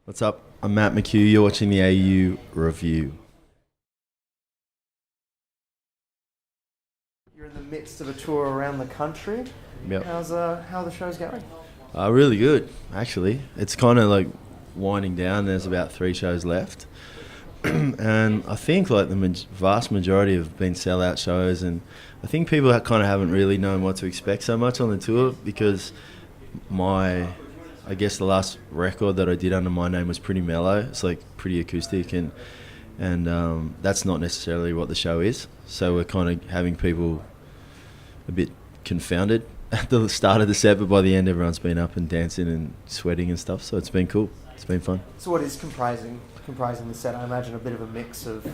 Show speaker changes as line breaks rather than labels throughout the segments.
What's up? I'm Mat McHugh. You're watching the AU Review.
You're in the midst of a tour around the country.
Yep.
How are the shows going?
Really good, actually. It's kind of like winding down. There's about 3 shows left. And I think like the vast majority have been sellout shows, and I think people kind of haven't really known what to expect so much on the tour because I guess the last record that I did under my name was pretty mellow. It's like pretty acoustic, and that's not necessarily what the show is. So we're kind of having people a bit confounded at the start of the set, but by the end everyone's been up and dancing and sweating and stuff. So it's been cool. It's been fun.
So what is comprising the set? I imagine a bit of a mix of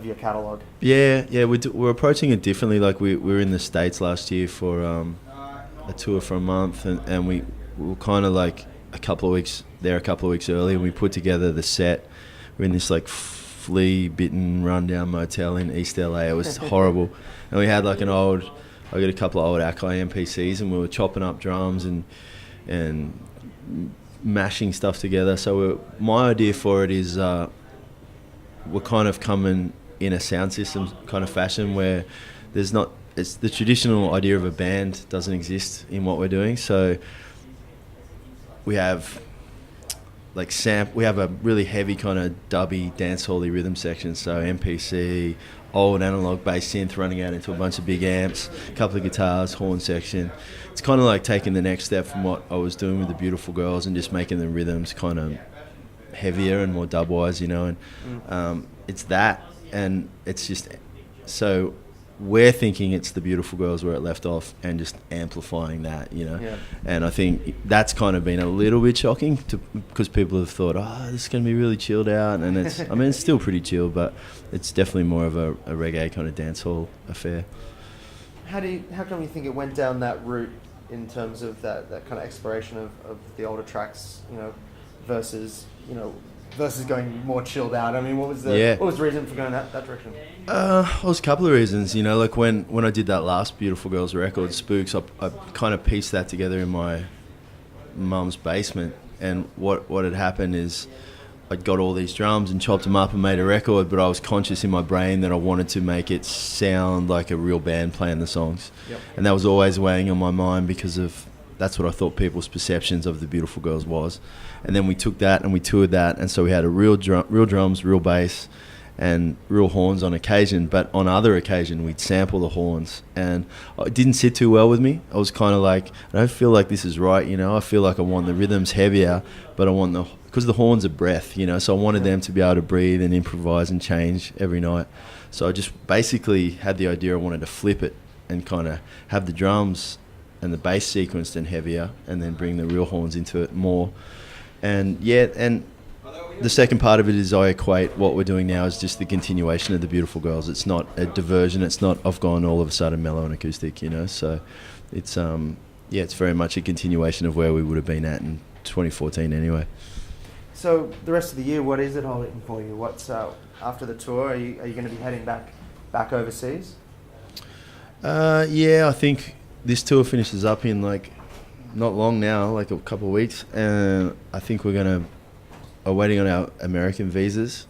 your catalogue.
Yeah, we're approaching it differently. Like we were in the States last year for a tour for a month, and we were kind of like a couple of weeks early, and we put together the set. We're in this like flea-bitten rundown motel in East LA. It was horrible, and we had like I got a couple of old Akai MPCs, and we were chopping up drums and mashing stuff together. So my idea for it is we're kind of coming in a sound system kind of fashion where it's the traditional idea of a band doesn't exist in what we're doing. So we have we have a really heavy kind of dubby dancehall-y rhythm section. So MPC, old analog bass synth running out into a bunch of big amps, a couple of guitars, horn section. It's kind of like taking the next step from what I was doing with the Beautiful Girls and just making the rhythms kind of heavier and more dub-wise, and it's that, and it's just so we're thinking it's the Beautiful Girls where it left off and just amplifying that,
Yeah.
And I think that's kind of been a little bit shocking because people have thought, this is going to be really chilled out, and it's still pretty chill, but it's definitely more of a reggae kind of dancehall affair.
How come you think it went down that route in terms of that kind of exploration of the older tracks, versus going more chilled out? I mean, what was the reason for going that direction?
Well, there's a couple of reasons, like when I did that last Beautiful Girls record, Spooks, I kind of pieced that together in my mum's basement, and what had happened is I'd got all these drums and chopped them up and made a record, but I was conscious in my brain that I wanted to make it sound like a real band playing the songs.
Yep.
And that was always weighing on my mind because that's what I thought people's perceptions of the Beautiful Girls was. And then we took that and we toured that, and so we had a real drums, real bass, and real horns on occasion, but on other occasion we'd sample the horns, and it didn't sit too well with me. I was kind of like, I don't feel like this is right, I feel like I want the rhythms heavier, but I want because the horns are breath, so I wanted them to be able to breathe and improvise and change every night. So I just basically had the idea I wanted to flip it and kind of have the drums and the bass sequenced and heavier, and then bring the real horns into it more. And the second part of it is I equate what we're doing now as just the continuation of the Beautiful Girls. It's not a diversion. It's not I've gone all of a sudden mellow and acoustic, So it's it's very much a continuation of where we would have been at in 2014 anyway.
So the rest of the year, what is it holding for you? What's after the tour? Are you going to be heading back overseas?
I think this tour finishes up in not long now, like a couple of weeks, and I think we're waiting on our American visas.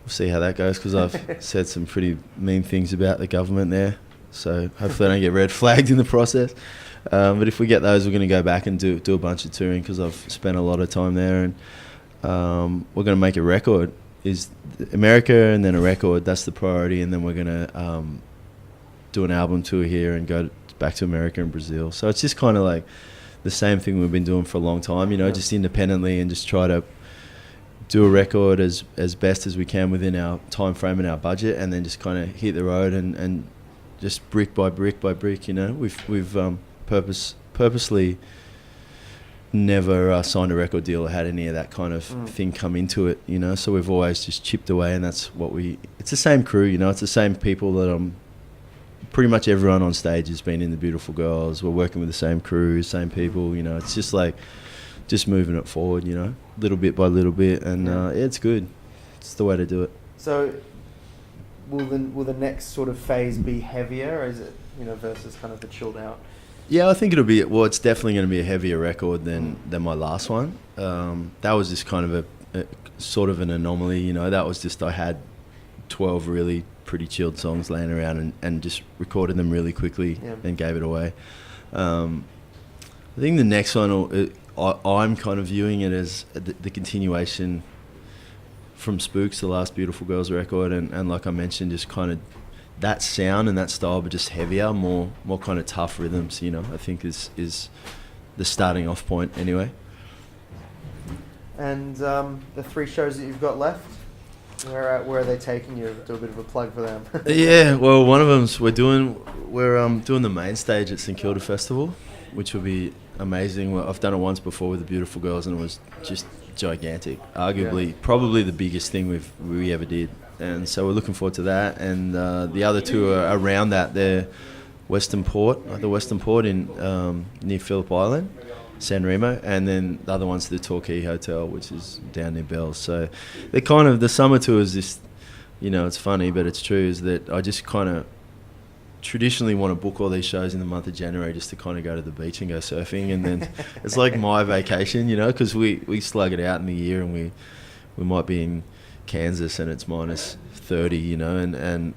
We'll see how that goes because I've said some pretty mean things about the government there, so hopefully I don't get red flagged in the process. But if we get those, we're going to go back and do a bunch of touring because I've spent a lot of time there, and we're going to make a record. Is America and then a record, that's the priority, and then we're going to do an album tour here and go back to America and Brazil. So it's just kind of like the same thing we've been doing for a long time, just independently, and just try to do a record as best as we can within our time frame and our budget, and then just kind of hit the road and just brick by brick by brick. We've purposely never signed a record deal or had any of that kind of thing come into it. So we've always just chipped away, and that's what it's the same crew. It's the same people that pretty much everyone on stage has been in the Beautiful Girls. We're working with the same crew, same people. It's just just moving it forward, little bit by little bit, and it's good. It's the way to do it.
So will the next sort of phase be heavier, or is it versus kind of the chilled out
Yeah, I think it'll be. Well, it's definitely going to be a heavier record than my last one. That was just kind of a sort of an anomaly, you know. That was just I had 12 really pretty chilled songs laying around and just recorded them really quickly and gave it away. I think the next one, I'm kind of viewing it as the continuation from Spooks, the last Beautiful Girls record, and like I mentioned, just kind of that sound and that style, but just heavier, more kind of tough rhythms, you know, I think is the starting off point anyway.
And the 3 shows that you've got left, where are they taking you? Do a bit of a plug for them.
Yeah, well, one of them's we're doing the main stage at St Kilda Festival, which will be amazing. I've done it once before with the Beautiful Girls, and it was just gigantic. Arguably, probably the biggest thing we ever did. And so we're looking forward to that. And the other 2 are around that. They're the Western Port in near Phillip Island, San Remo, and then the other one's the Torquay Hotel, which is down near Bells. So they're kind of, the summer tour is this, you know, it's funny, but it's true, is that I just kind of traditionally want to book all these shows in the month of January just to kind of go to the beach and go surfing, and then it's like my vacation, you know, because we slug it out in the year, and we might be in Kansas and it's minus 30, you know, and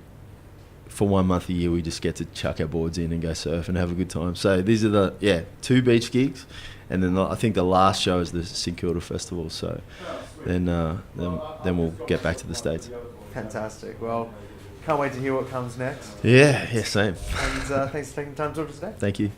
for 1 month a year we just get to chuck our boards in and go surf and have a good time. So these are the 2 beach gigs, and then I think the last show is the St Kilda Festival. So then we'll get back to the States.
Fantastic. Well, can't wait to hear what comes next.
Yeah, same.
And thanks for taking the time to talk to us today.
Thank you.